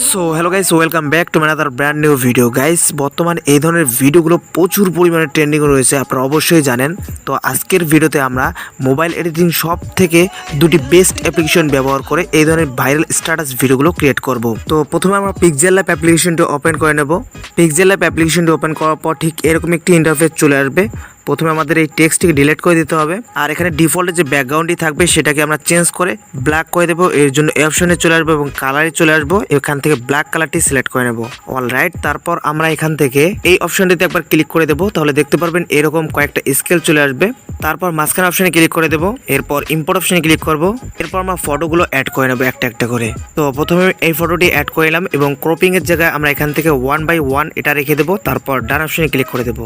So hello guys, welcome back to another brand new video guys. বর্তমানে এই ধরনের ভিডিওগুলো প্রচুর পরিমাণে ট্রেন্ডিং রয়েছে, আপনারা অবশ্যই জানেন। তো আজকের ভিডিওতে আমরা মোবাইল এডিটিং সব থেকে দুটি বেস্ট অ্যাপ্লিকেশন ব্যবহার করে এই ধরনের ভাইরাল স্ট্যাটাস ভিডিওগুলো ক্রিয়েট করব। তো প্রথমে আমরা পিক্সেলল্যাব অ্যাপ্লিকেশনটি ওপেন করে নেব। পিক্সেলল্যাব অ্যাপ্লিকেশনটি ওপেন করার পর ঠিক এরকম একটি ইন্টারফেস চলে আসবে। প্রথমে আমাদের এই টেক্সটটিকে ডিলিট করে দিতে হবে, আর এখানে ডিফল্টে যে ব্যাকগ্রাউন্ডটি থাকবে সেটাকে আমরা চেঞ্জ করে ব্ল্যাক করে দেবো। এর জন্য এই অপশনে চলে আসবো এবং কালারে চলে আসবো, এখান থেকে ব্ল্যাক কালারটি সিলেক্ট করে নেব। অলরাইট, তারপর আমরা এখান থেকে এই অপশনটিতে একবার ক্লিক করে দেবো, তাহলে দেখতে পারবেন এরকম কয়েকটা স্কেল চলে আসবে। তারপর মাঝখানে অপশনে ক্লিক করে দেবো, এরপর ইম্পোর্ট অপশনে ক্লিক করব। এরপর আমরা ফটোগুলো অ্যাড করে নেবো একটা একটা করে। তো প্রথমে এই ফটোটি অ্যাড করে নিলাম এবং ক্রপিং এর জায়গায় আমরা এখান থেকে 1/1 এটা রেখে দেবো। তারপর ডান অপশনে ক্লিক করে দেবো।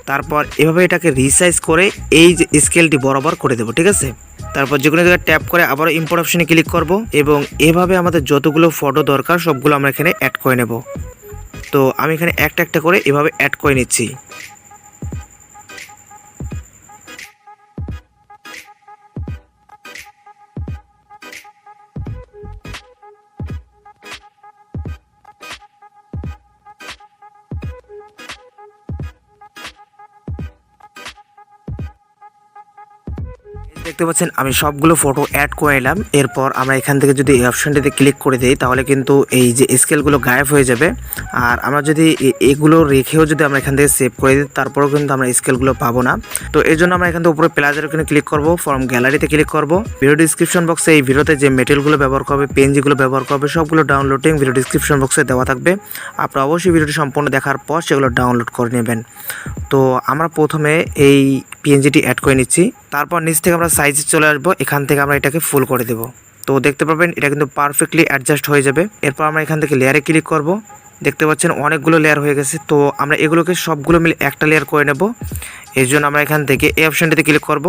তারপর এভাবে এটাকে রিসাইজ করে এই যে স্কেলটি বরাবর করে দেবো, ঠিক আছে। তারপর যে কোনো জায়গায় ট্যাপ করে আবার ইম্পোর্ট অপশনে ক্লিক করব এবং এভাবে আমাদের যতগুলো ফটো দরকার সবগুলো আমরা এখানে অ্যাড করে নেব। তো আমি এখানে একটা একটা করে এভাবে অ্যাড করে নিচ্ছি। দেখতে পাচ্ছেন আমি সবগুলো ফটো অ্যাড করে নিলাম। এরপর আমরা এখান থেকে যদি এই অপশনটিতে ক্লিক করে দিই তাহলে কিন্তু এই যে স্কেলগুলো গায়েব হয়ে যাবে। আর আমরা যদি এগুলো রেখেও যদি আমরা এখান থেকে সেভ করে দিই তারপরেও কিন্তু আমরা স্কেলগুলো পাবো না। তো এর জন্য আমরা এখান থেকে উপরে প্লাসের ওখানে ক্লিক করব, ফর্ম গ্যালারিতে ক্লিক করব। ভিডিও ডিসক্রিপশন বক্সে এই ভিডিওতে যে মেটেরিয়ালগুলো ব্যবহার করবে, পেন যেগুলো ব্যবহার করবে সবগুলো ডাউনলোডিং ভিডিও ডিসক্রিপশন বক্সে দেওয়া থাকবে। আপনারা অবশ্যই ভিডিওটি সম্পূর্ণ দেখার পর সেগুলো ডাউনলোড করে নেবেন। তো আমরা প্রথমে এই পিএনজিটি অ্যাড করে নিচ্ছি। তারপর নিচ থেকে আমরা সাইজে চলে আসবো, এখান থেকে আমরা এটাকে ফুল করে দেব। তো দেখতে পাবেন এটা কিন্তু পারফেক্টলি অ্যাডজাস্ট হয়ে যাবে। এরপর আমরা এখান থেকে লেয়ারে ক্লিক করব। দেখতে পাচ্ছেন অনেকগুলো লেয়ার হয়ে গেছে। তো আমরা এগুলোকে সবগুলো মিলে একটা লেয়ার করে নেব। এর জন্য আমরা এখান থেকে এই অপশনটিতে ক্লিক করব।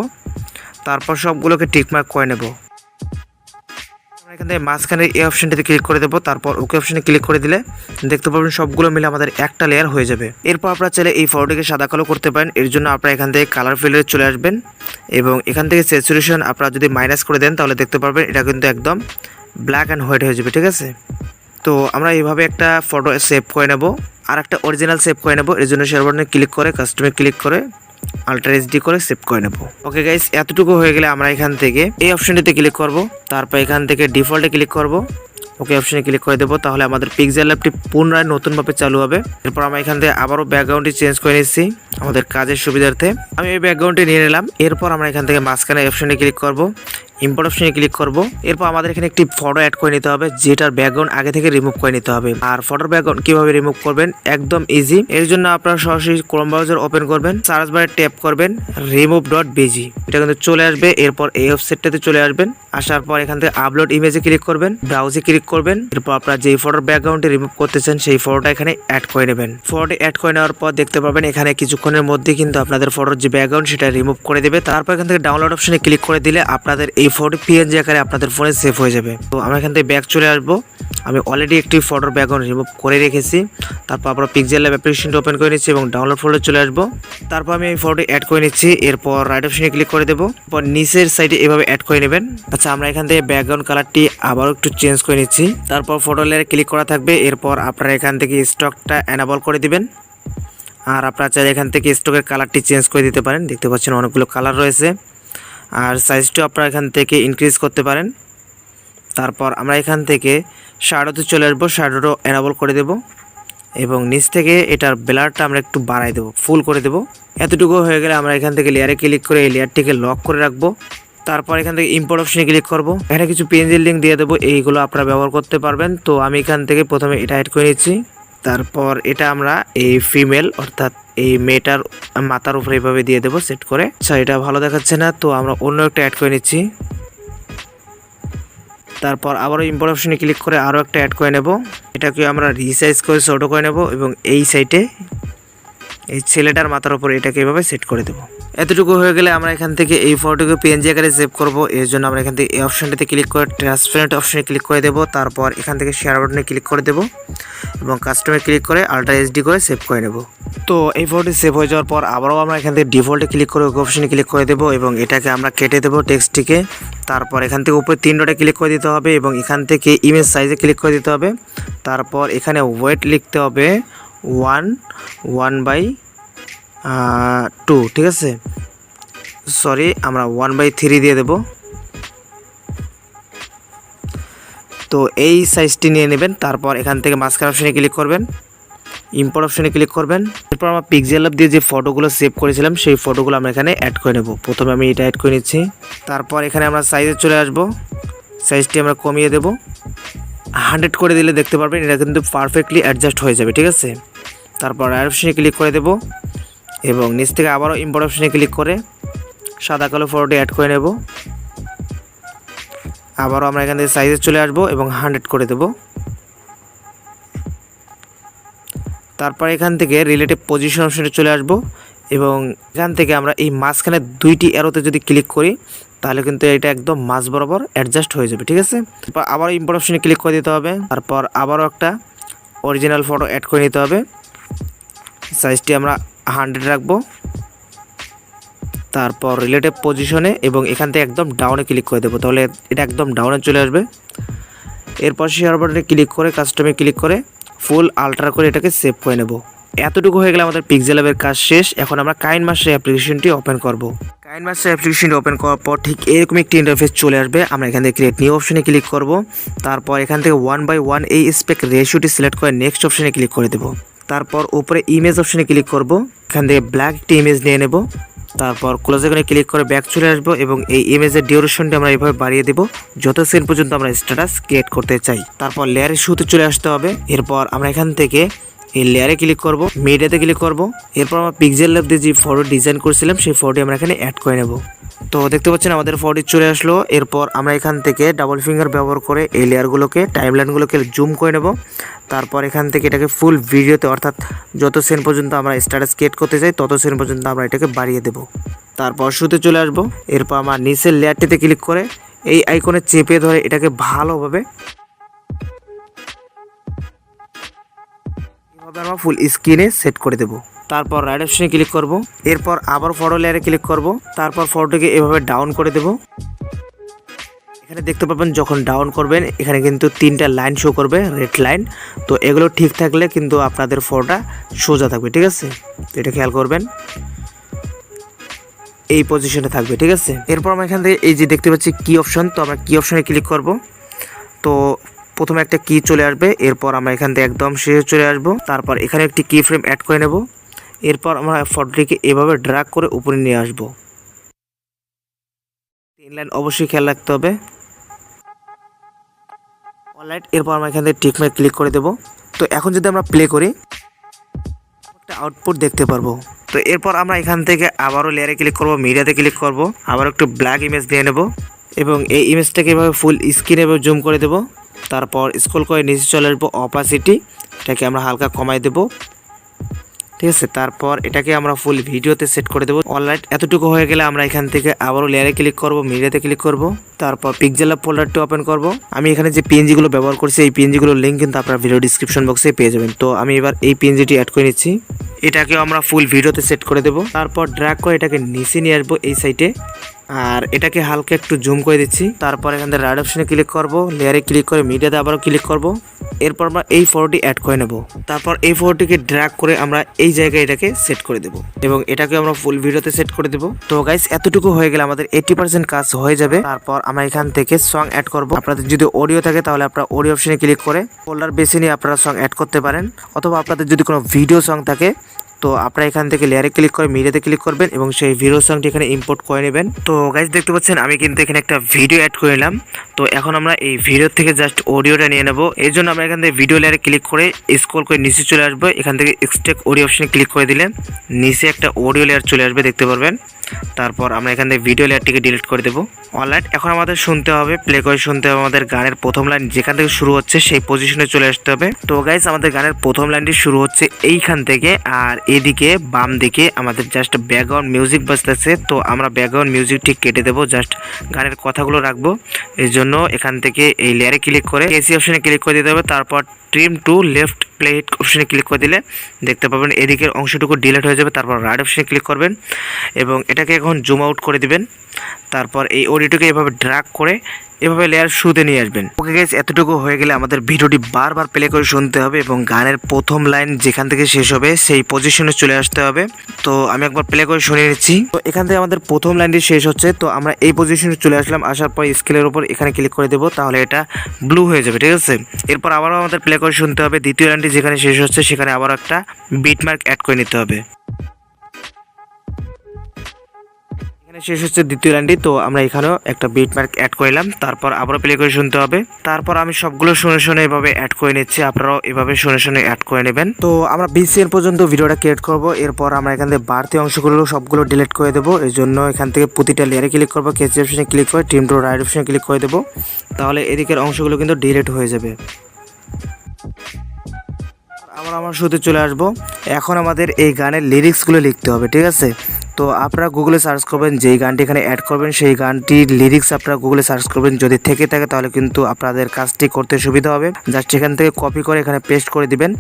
তারপর সবগুলোকে টিকমার্ক করে নেব। এখান থেকে মাঝখানে এই অপশনটিতে ক্লিক করে দেবো। তারপর ওকে অপশনে ক্লিক করে দিলে দেখতে পাবেন সবগুলো মিলে আমাদের একটা লেয়ার হয়ে যাবে। এরপর আপনারা চাইলে এই ফটোটিকে সাদা কালো করতে পারেন। এর জন্য আপনারা এখান থেকে কালার ফিল্ডে চলে আসবেন এবং এখান থেকে স্যাচুরেশন আপনারা যদি মাইনাস করে দেন তাহলে দেখতে পারবেন এটা কিন্তু একদম ব্ল্যাক অ্যান্ড হোয়াইট হয়ে যাবে, ঠিক আছে। তো আমরা এইভাবে একটা ফটো সেভ করে নেব আর একটা অরিজিনাল সেভ করে নেব। এর জন্য শেয়ার বাটনে ক্লিক করে কাস্টমে ক্লিক করে আল্ট্রা এইচডি করে সেভ করে নেব। ওকে গাইস, এতটুকু হয়ে গেলে আমরা এখান থেকে এই অপশনটিতে ক্লিক করব। তারপর এখান থেকে ডিফল্টে ক্লিক করব, ওকে অপশনে ক্লিক করে দেবো। তাহলে আমাদের পিক্সেলল্যাবটি পুনরায় নতুনভাবে চালু হবে। এরপর আমরা এখান থেকে আবারও ব্যাকগ্রাউন্ডটি চেঞ্জ করে নিচ্ছি আমাদের কাজের সুবিধার্থে। আমি এই ব্যাকগ্রাউন্ডটি নিয়ে নিলাম। এরপর আমরা এখান থেকে মাঝখানে অপশনে ক্লিক করব, ইম্পোর্ট অপশনে ক্লিক করব। এরপর আমাদের এখানে একটি ফটো অ্যাড করে নিতে হবে, যেটার ব্যাকগ্রাউন্ড আগে থেকে রিমুভ করে নিতে হবে। আর ফটোর ব্যাকগ্রাউন্ড কিভাবে রিমুভ করবেন একদম ইজি। এর জন্য আপনারা সরাসরি ক্রোম ব্রাউজার ওপেন করবেন, সার্চ বারে ট্যাপ করবেন remove.bg, এটা কিন্তু চলে আসবে। এরপর এই ওয়েবসাইটটাতে চলে আসবেন। আসার পর এখান থেকে আপলোড ইমেজে ক্লিক করবেন, ব্রাউজে ক্লিক করবেন। এরপর আপনারা যেই ফটোর ব্যাকগ্রাউন্ডটি রিমুভ করতে চান সেই ফটোটা এখানে অ্যাড করে নেবেন। ফটোটি অ্যাড করে নেওয়ার পর দেখতে পাবেন এখানে কিছুক্ষণের মধ্যে কিন্তু আপনাদের ফটোর যে ব্যাকগ্রাউন্ড সেটা রিমুভ করে দেবে। তারপর এখান থেকে ডাউনলোড অপশনে ক্লিক করে দিলে আপনাদের এই ফটো পিএনজি আকারে আপনাদের ফোনে সেভ হয়ে যাবে। তো আমরা এখান থেকে ব্যাক চলে আসবো। আমি অলরেডি একটি ফটোর ব্যাকগ্রাউন্ড রিমুভ করে রেখেছি। তারপর আমরা পিক্সেলল্যাব অ্যাপ্লিকেশনটা ওপেন করে নিচ্ছি এবং ডাউনলোড ফোল্ডারে চলে আসবো। তারপর আমি এই ফটোটি অ্যাড করে নিচ্ছি। এরপর রাইট অপশনে ক্লিক করে দেবো। এরপর নিচের সাইডে এভাবে অ্যাড করে নেবেন। আচ্ছা, আমরা এখান থেকে ব্যাকগ্রাউন্ড কালারটি আবারও একটু চেঞ্জ করে নিচ্ছি। তারপর ফটো লেয়ারে ক্লিক করা থাকবে। এরপর আপনারা এখান থেকে স্টকটা এনাবল করে দিবেন। আর আপনারা চাইলে এখান থেকে স্টকের কালারটি চেঞ্জ করে দিতে পারেন। দেখতে পাচ্ছেন অনেকগুলো কালার রয়েছে। আর সাইজটিও আপনারা এখান থেকে ইনক্রিজ করতে পারেন। তারপর আমরা এখান থেকে শ্যাডোতে চলে আসবো, শ্যাডোটা এনাবল করে দেব এবং নিচ থেকে এটার ব্লারটা আমরা একটু বাড়াই দেবো, ফুল করে দেব। এতটুকু হয়ে গেলে আমরা এখান থেকে লেয়ারে ক্লিক করে এই লেয়ারটিকে লক করে রাখবো। তারপর এখান থেকে ইম্পোর্ট অপশনে ক্লিক করব। এখানে কিছু পিএনজির লিঙ্ক দিয়ে দেবো, এইগুলো আপনারা ব্যবহার করতে পারবেন। তো আমি এখান থেকে প্রথমে এটা অ্যাড করে নিচ্ছি। তারপর এটা আমরা এই ফিমেল অর্থাৎ এই মেয়েটার মাথার উপরে এইভাবে দিয়ে দেবো সেট করে। আচ্ছা, এটা ভালো দেখাচ্ছে না, তো আমরা অন্য একটা অ্যাড করে নিচ্ছি। তারপর আবারও ইম্পোর্ট অপশনে ক্লিক করে আরও একটা অ্যাড করে নেব। এটাকে আমরা রিসাইজ করে ছোটো করে নেব এবং এই সাইডে এই ছেলেটার মাথার উপর এটাকে এভাবে সেট করে দেবো। এতটুকু হয়ে গেলে আমরা এখান থেকে এই ফটোকে পিএনজি আকারে সেভ করব। এর জন্য আমরা এখান থেকে এই অপশনটিতে ক্লিক করে ট্রান্সপারেন্ট অপশনে ক্লিক করে দেবো। তারপর এখান থেকে শেয়ার বাটনে ক্লিক করে দেবো এবং কাস্টমে ক্লিক করে আল্ট্রা এইচডি করে সেভ করে নেব। তো এই ফটোটি সেভ হয়ে যাওয়ার পর আবারও আমরা এখান থেকে ডিফল্টে ক্লিক করে ওকে অপশনে ক্লিক করে দেবো এবং এটাকে আমরা কেটে দেবো টেক্সটটিকে। তারপর এখান থেকে উপরে 3 ডটে ক্লিক করে দিতে হবে এবং এখান থেকে ইমেজ সাইজে ক্লিক করে দিতে হবে। তারপর এখানে ওয়েট লিখতে হবে 1/2, ঠিক আছে, সরি আমরা 1/3 দিয়ে দেব। তো এই সাইজটি নিয়ে নেবেন। তারপর এখান থেকে মাঝখান অপশনে ক্লিক করবেন, ইম্পোর্ট অপশনে ক্লিক করবেন। এরপর আমরা পিক্সেলল্যাব দিয়ে যে ফটোগুলো সেভ করেছিলাম সেই ফটোগুলো আমরা এখানে অ্যাড করে নেব। প্রথমে আমি এটা অ্যাড করে নিচ্ছি। তারপর এখানে আমরা সাইজে চলে আসব, সাইজটি আমরা কমিয়ে দেব, 100 করে দিলে দেখতে পারবেন এটা কিন্তু পারফেক্টলি অ্যাডজাস্ট হয়ে যাবে, ঠিক আছে। তারপর রাইট অপশনে ক্লিক করে দেব এবং নিচ থেকে আবারও ইম্পোর্ট অপশনে ক্লিক করে সাদা কালো ফটোটি অ্যাড করে নেব। আবারও আমরা এখান থেকে সাইজে চলে আসব এবং 100 করে দেব। তারপর এখান থেকে রিলেটিভ পজিশন অপশনে চলে আসব এবং এখান থেকে আমরা এই মাঝখানে 2টি অ্যারোতে যদি ক্লিক করি তাহলে কিন্তু এটা একদম মাঝ বরাবর অ্যাডজাস্ট হয়ে যাবে, ঠিক আছে। তারপর আবার ইম্পোর্ট অপশনে ক্লিক করে দিতে হবে। তারপর আবারও একটা অরিজিনাল ফটো অ্যাড করে নিতে হবে, সাইজটি আমরা 100 রাখবো। তারপর রিলেটিভ পজিশনে এবং এখান থেকে একদম ডাউনে ক্লিক করে দেবো, তাহলে এটা একদম ডাউনে চলে আসবে। এরপর শেয়ার বাটনে ক্লিক করে কাস্টমে ক্লিক করে ফুল আল্ট্রা করে এটাকে সেভ করে নেব। এতটুকু হয়ে গেলে আমাদের পিক্সেলল্যাবের কাজ শেষ। এখন আমরা কাইনমাস্টার অ্যাপ্লিকেশনটি ওপেন করব। কাইনমাস্টার অ্যাপ্লিকেশনটি ওপেন করার পর ঠিক এরকম একটি ইন্টারফেস চলে আসবে। আমরা এখান থেকে ক্রিয়েট নিউ অপশনে ক্লিক করব। তারপর এখান থেকে 1/1 এই স্পেক রেশিওটি সিলেক্ট করে নেক্সট অপশনে ক্লিক করে দেব। তারপর উপরে ইমেজ অপশনে ক্লিক করব, এখান থেকে ব্ল্যাক একটি ইমেজ নিয়ে নেব। তারপর ক্লোজ এখানে ক্লিক করে ব্যাক চলে আসবো এবং এই ইমেজের ডিউরেশনটি আমরা এইভাবে বাড়িয়ে দেব যত সেকেন্ড পর্যন্ত আমরা স্ট্যাটাস ক্রিয়েট করতে চাই। তারপর লেয়ারের শুরুতে চলে আসতে হবে। এরপর আমরা এখান থেকে এই লেয়ারে ক্লিক করব, মিডিয়াতে ক্লিক করব। এরপর আমরা পিক্সেলল্যাব দিয়ে যে ফটো ডিজাইন করেছিলাম সেই ফটোটি আমরা এখানে অ্যাড করে নেব। তো দেখতে পাচ্ছেন আমাদের ফটোটি চলে আসলো। এরপর আমরা এখান থেকে ডাবল ফিঙ্গার ব্যবহার করে এই লেয়ারগুলোকে টাইমলাইনগুলোকে জুম করে নেব। তারপর এখান থেকে এটাকে ফুল ভিডিওতে অর্থাৎ যত সেকেন্ড পর্যন্ত আমরা স্ট্যাটাস ক্রিয়েট করতে চাই তত সেকেন্ড পর্যন্ত আমরা এটাকে বাড়িয়ে দেব। তারপর শুতে চলে আসব। এরপর আমরা নিচের লেয়ারটিতে ক্লিক করে এই আইকনে চেপে ধরে এটাকে ভালোভাবে আমরা ফুল স্ক্রিনে সেট করে দেব। তারপর রাইট অপশনে ক্লিক করব। এরপর আবার ফটো লেয়ারে ক্লিক করব। তারপর ফটোটিকে এভাবে ডাউন করে দেব। এখানে দেখতে পাবেন যখন ডাউন করবেন এখানে কিন্তু 3টা লাইন শো করবে, রেড লাইন। তো এগুলো ঠিক থাকলে কিন্তু আপনাদের ফটোটা সোজা থাকবে, ঠিক আছে। তো এটা খেয়াল করবেন, এই পজিশনে থাকবে, ঠিক আছে। এরপর আমরা এখান থেকে এই যে দেখতে পাচ্ছি কি অপশন, তো আমরা কি অপশনে ক্লিক করব। তো প্রথমে একটা কি চলে আসবে। এরপর আমরা এখান থেকে একদম শেষে চলে আসব। তারপর এখানে একটি কি ফ্রেম অ্যাড করে নেব। এরপর আমরা ফটোটিকে এভাবে ড্র্যাগ করে উপরে নিয়ে আসব। 3 লাইন অবশ্যই খেয়াল রাখতে হবে। অলরাইট, এরপর আমরা এখান থেকে টিকমার্ক ক্লিক করে দেব। তো এখন যদি আমরা প্লে করি একটা আউটপুট দেখতে পারবো। তো এরপর আমরা এখান থেকে আবারও লেয়ারে ক্লিক করব, মিডিয়াতে ক্লিক করব, আবার একটু ব্ল্যাক ইমেজ দিয়ে নেব এবং এই ইমেজটাকে এভাবে ফুল স্ক্রিনে এভাবে জুম করে দেব। তারপর স্ক্রল করে নিচে চলে আসবো, অপাসিটি এটাকে আমরা হালকা কমাই দেব, ঠিক আছে। তারপর এটাকে আমরা ফুল ভিডিওতে সেট করে দেবো। অলরাইট, এতটুকু হয়ে গেলে আমরা এখান থেকে আবারও লেয়ারে ক্লিক করব, মিডিয়াতে ক্লিক করব। তারপর পিক্সেলল্যাব ফোল্ডারটি ওপেন করব। আমি এখানে যে পিএনজিগুলো ব্যবহার করছি এই পিএনজিগুলোর লিঙ্ক কিন্তু আপনারা ভিডিও ডিসক্রিপশন বক্সে পেয়ে যাবেন। তো আমি এবার এই পিএনজিটি অ্যাড করে নিচ্ছি, এটাকেও আমরা ফুল ভিডিওতে সেট করে দেব। তারপর ড্র্যাগ করে এটাকে নিচে নিয়ে আসবো এই সাইডে, আর এটাকে হালকা একটু জুম করে দিচ্ছি। তারপর এখান থেকে রাইট অপশনে ক্লিক করব, লেয়ারে ক্লিক করে মিডিয়াতে আবারও ক্লিক করব। এরপর আমরা এই ফটোটি অ্যাড করে নেব। তারপর এই ফটোটিকে ড্র্যাগ করে আমরা এই জায়গায় এটাকে সেট করে দেব এবং এটাকে আমরা ফুল ভিডিওতে সেট করে দেব। তো গাইস, এতটুকু হয়ে গেলে আমাদের 80% কাজ হয়ে যাবে। তারপর আমরা এখান থেকে সং অ্যাড করব। আপনাদের যদি অডিও থাকে তাহলে আপনারা অডিও অপশনে ক্লিক করে ফোল্ডার বেছে নিয়ে আপনারা সং অ্যাড করতে পারেন, অথবা আপনাদের যদি কোনো ভিডিও সং থাকে তো আপনারা এখান থেকে লেয়ারে ক্লিক করে মিডিয়াতে ক্লিক করবেন এবং সেই ভিডিও সংটি এখানে ইম্পোর্ট করে নেবেন। তো গাইস, দেখতে পাচ্ছেন আমি কিন্তু এখানে একটা ভিডিও অ্যাড করে নিলাম। তো এখন আমরা এই ভিডিও থেকে জাস্ট অডিওটা নিয়ে নেব। এই জন্য আমরা এখান থেকে ভিডিও লেয়ারে ক্লিক করে স্ক্রল করে নিচে চলে আসবো। এখান থেকে এক্সট্রাক্ট অডিও অপশনে ক্লিক করে দিলে নিচে একটা অডিও লেয়ার চলে আসবে, দেখতে পারবেন। তারপর আমরা এখান থেকে ভিডিও লেয়ারটিকে ডিলিট করে দেবো। অলরাইট, এখন আমাদের শুনতে হবে, প্লে করে শুনতে হবে আমাদের গানের প্রথম লাইন যেখান থেকে শুরু হচ্ছে সেই পজিশনে চলে আসতে হবে। তো গাইস, আমাদের গানের প্রথম লাইনটি শুরু হচ্ছে এইখান থেকে, আর এদিকে বাম দিকে আমাদের জাস্ট ব্যাকগ্রাউন্ড মিউজিক বাজতেছে। তো আমরা ব্যাকগ্রাউন্ড মিউজিক ঠিক কেটে দেবো, জাস্ট গানের কথাগুলো রাখবো। এই জন্য এখান থেকে এই লেয়ারে ক্লিক করে এসি অপশনে ক্লিক করে দিতে হবে। তারপর ট্রিম টু লেফট প্লেট অপশনে ক্লিক করে দিলে দেখতে পাবেন এদিকের অংশটুকু ডিলিট হয়ে যাবে। তারপর রাইট অপশনে ক্লিক করবেন এবং এটাকে এখন জুম আউট করে দিবেন। তারপর এই অডিওটাকে এভাবে ড্র্যাগ করে এভাবে লেয়ার শুতে নিয়ে আসবেন। ওকে গাইস, এতটুকু হয়ে গেলে আমাদের ভিডিওটি বারবার প্লে করে শুনতে হবে এবং গানের প্রথম লাইন যেখান থেকে শেষ হবে সেই পজিশনে চলে আসতে হবে। তো আমি একবার প্লে করে শুনিয়ে নিচ্ছি। তো এখান থেকে আমাদের প্রথম লাইনটি শেষ হচ্ছে, তো আমরা এই পজিশনে চলে আসলাম। আসার পর স্কেলের উপর এখানে ক্লিক করে দেবো, তাহলে এটা ব্লু হয়ে যাবে, ঠিক আছে। এরপর আবারও আমাদের প্লে করে শুনতে হবে। দ্বিতীয় লাইনটি যেখানে শেষ হচ্ছে সেখানে আবার একটা বিটমার্ক অ্যাড করে নিতে হবে। শেষ হচ্ছে দ্বিতীয় লাইনটি, তো আমরা এখানেও একটা বিটমার্ক অ্যাড করলাম। তারপর আবারও প্লে করে শুনতে হবে। তারপর আমি সবগুলো শুনে শুনে এভাবে অ্যাড করে নিচ্ছি, আপনারাও এভাবে শুনে শুনে অ্যাড করে নেবেন। তো আমরা 20 সেকেন্ড পর্যন্ত ভিডিওটা ক্রিয়েট করব। এরপর আমরা এখান থেকে বাড়তি অংশগুলো সবগুলো ডিলিট করে দেবো। এই জন্য এখান থেকে প্রতিটা লেয়ারে ক্লিক করবো, কেসি অপশনে ক্লিক করে ট্রিম টু রাইট অপশনে ক্লিক করে দেবো, তাহলে এদিকের অংশগুলো কিন্তু ডিলিট হয়ে যাবে। আমার শুরুতে চলে আসবো। এখন আমাদের এই গানের লিরিক্সগুলো লিখতে হবে, ঠিক আছে। তো আপনারা গুগলে সার্চ করবেন, যেই গানটি এখানে অ্যাড করবেন সেই গানটির লিরিক্স আপনারা গুগলে সার্চ করবেন। যদি থেকে থাকে তাহলে কিন্তু আপনাদের কাজটি করতে সুবিধা হবে। জাস্ট এখান থেকে কপি করে এখানে পেস্ট করে দিবেন।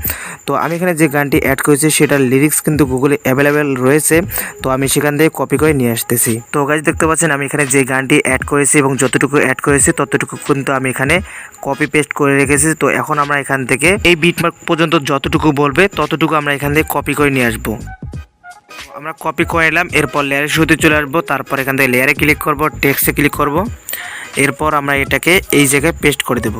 তো আমি এখানে যে গানটি অ্যাড করেছি সেটার লিরিক্স কিন্তু গুগলে অ্যাভেলেবেল রয়েছে, তো আমি সেখান থেকে কপি করে নিয়ে আসতেছি। তো গাইস, দেখতে পাচ্ছেন আমি এখানে যে গানটি অ্যাড করেছি এবং যতটুকু অ্যাড করেছি ততটুকু কিন্তু আমি এখানে কপি পেস্ট করে রেখেছি। তো এখন আমরা এখান থেকে এই বিটমার্ক পর্যন্ত যতটুকু বলবে ততটুকু আমরা এখান থেকে কপি করে নিয়ে আসবো। আমরা কপি করে নিলাম। এরপর লেয়ারের শুরুতে চলে আসবো। তারপর এখান থেকে লেয়ারে ক্লিক করব, টেক্সটে ক্লিক করব। এরপর আমরা এটাকে এই জায়গায় পেস্ট করে দেব।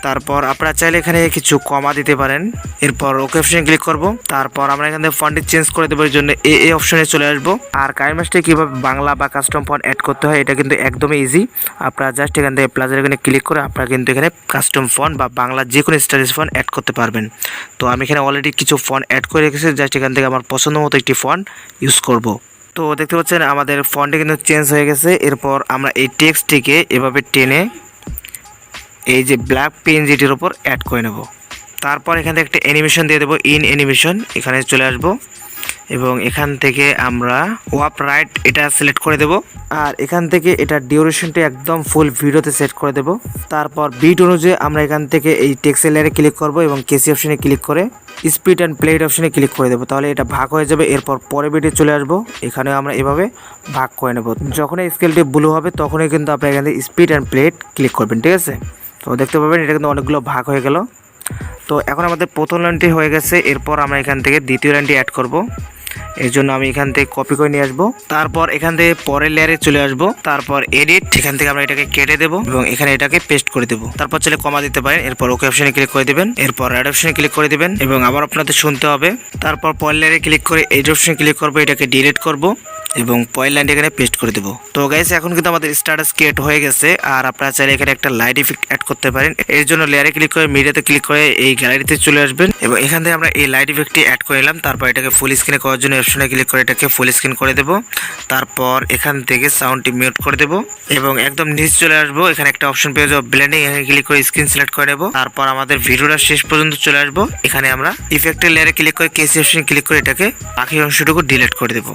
তারপর আপনারা চাইলে এখানে কিছু কমা দিতে পারেন। এরপর ওকে অপশনে ক্লিক করব। তারপর আমরা এখান থেকে ফন্টটি চেঞ্জ করে দেবো, এর জন্য এ অপশনে চলে আসবো। আর কাইনমাস্টারে কীভাবে বাংলা বা কাস্টম ফন্ট অ্যাড করতে হয় এটা কিন্তু একদমই ইজি। আপনারা জাস্ট এখান থেকে প্লাসের এখানে ক্লিক করে আপনারা কিন্তু এখানে কাস্টম ফন্ট বা বাংলা যে কোনো স্টাইলিশ ফন্ট অ্যাড করতে পারবেন। তো আমি এখানে অলরেডি কিছু ফন্ট অ্যাড করে রেখেছি, জাস্ট এখান থেকে আমার পছন্দ মতো একটি ফন্ট ইউজ করব। তো দেখতে পাচ্ছেন আমাদের ফন্টটি কিন্তু চেঞ্জ হয়ে গেছে। এরপর আমরা এই টেক্সটটিকে এভাবে টেনে এই যে ব্ল্যাক পেনজিটির ওপর অ্যাড করে নেব। তারপর এখান থেকে একটা অ্যানিমেশন দিয়ে দেবো, ইন অ্যানিমেশন এখানে চলে আসব এবং এখান থেকে আমরা ওয়াপ রাইট এটা সিলেক্ট করে দেব। আর এখান থেকে এটা ডিউরেশনটা একদম ফুল ভিডিওতে সেট করে দেব। তারপর বিট অনুযায়ী আমরা এখান থেকে এই টেক্সট লেয়ারে ক্লিক করব এবং কেসি অপশনে ক্লিক করে স্পিড অ্যান্ড প্লেট অপশনে ক্লিক করে দেবো, তাহলে এটা ভাগ হয়ে যাবে। এরপর পরে বিটে চলে আসবো, এখানে আমরা এভাবে ভাগ করে নেব। যখনই স্কেলটি ব্লু হবে তখনই কিন্তু আপনি এখান থেকে স্পিড অ্যান্ড প্লেট ক্লিক করবেন, ঠিক আছে। তো দেখতে পাবেন এটা কিন্তু অনেকগুলো ভাগ হয়ে গেল। তো এখন আমাদের প্রথম লাইনটি হয়ে গেছে। এরপর আমরা এখান থেকে দ্বিতীয় লাইনটি অ্যাড করব। এর জন্য আমি এখান থেকে কপি করে নিয়ে আসবো। তারপর এখান থেকে পরের লেয়ারে চলে আসবো। তারপর এডিট, এখান থেকে আমরা এটাকে কেটে দেবো এবং এখানে এটাকে পেস্ট করে দেবো। তারপর চলে কমা দিতে পারেন। এরপর ওকে অপশনে ক্লিক করে দিবেন। এরপর রাইট অপশনে ক্লিক করে দিবেন এবং আবার আপনাদের শুনতে হবে। তারপর পরের লেয়ারে ক্লিক করে এডিট অপশনে ক্লিক করবো, এটাকে ডিলিট করব এবং পয়েন্ট লাইনটি এখানে পেস্ট করে দেবো। তো গাইস, এখন কিন্তু আমাদের স্ট্যাটাস ক্রিয়েট হয়ে গেছে। আর আপনারা চাইলে এখানে একটা লাইট ইফেক্ট অ্যাড করতে পারেন। এর জন্য লেয়ারে ক্লিক করে মিডিয়াতে ক্লিক করে এই গ্যালারিতে চলে আসবেন এবং এখান থেকে আমরা এই লাইট ইফেক্টটি অ্যাড করে নিলাম। তারপর এটাকে ফুল স্ক্রিনে করার জন্য অপশনে ক্লিক করে এটাকে ফুল স্ক্রিন করে দেবো। তারপর এখান থেকে সাউন্ডটি মিউট করে দেবো এবং একদম নিচে চলে আসবো। এখানে একটা অপশন পেয়ে যাবো ব্লেন্ডিং, এখানে ক্লিক করে স্ক্রিন সিলেক্ট করে নেবো। তারপর আমাদের ভিডিওটা শেষ পর্যন্ত চলে আসবো। এখানে আমরা ইফেক্টের লেয়ারে ক্লিক করে কেসি অপশনে ক্লিক করে এটাকে বাকি অংশটুকু ডিলিট করে দেবো।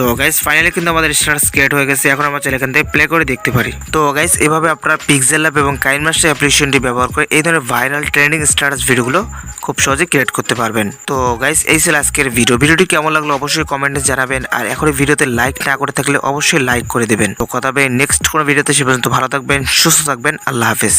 তো গাইস, ফাইনালি কিন্তু আমাদের স্ট্যাটাস ক্রিয়েট হয়ে গেছে। এখন আমরা চাইলে এখান থেকে প্লে করে দেখতে পারি। তো গাইস, এভাবে আপনারা পিক্সেলল্যাব এবং কাইনমাস্টার অ্যাপ্লিকেশনটি ব্যবহার করে এই ধরনের ভাইরাল ট্রেন্ডিং স্ট্যাটাস ভিডিওগুলো খুব সহজে ক্রিয়েট করতে পারবেন। তো গাইস, এই ছিল আজকের ভিডিওটি কেমন লাগলো অবশ্যই কমেন্টে জানাবেন। আর এখন ভিডিওতে লাইক না করে থাকলে অবশ্যই লাইক করে দেবেন। তো কথা হবে নেক্সট কোনো ভিডিওতে। সে পর্যন্ত ভালো থাকবেন, সুস্থ থাকবেন। আল্লাহ হাফেজ।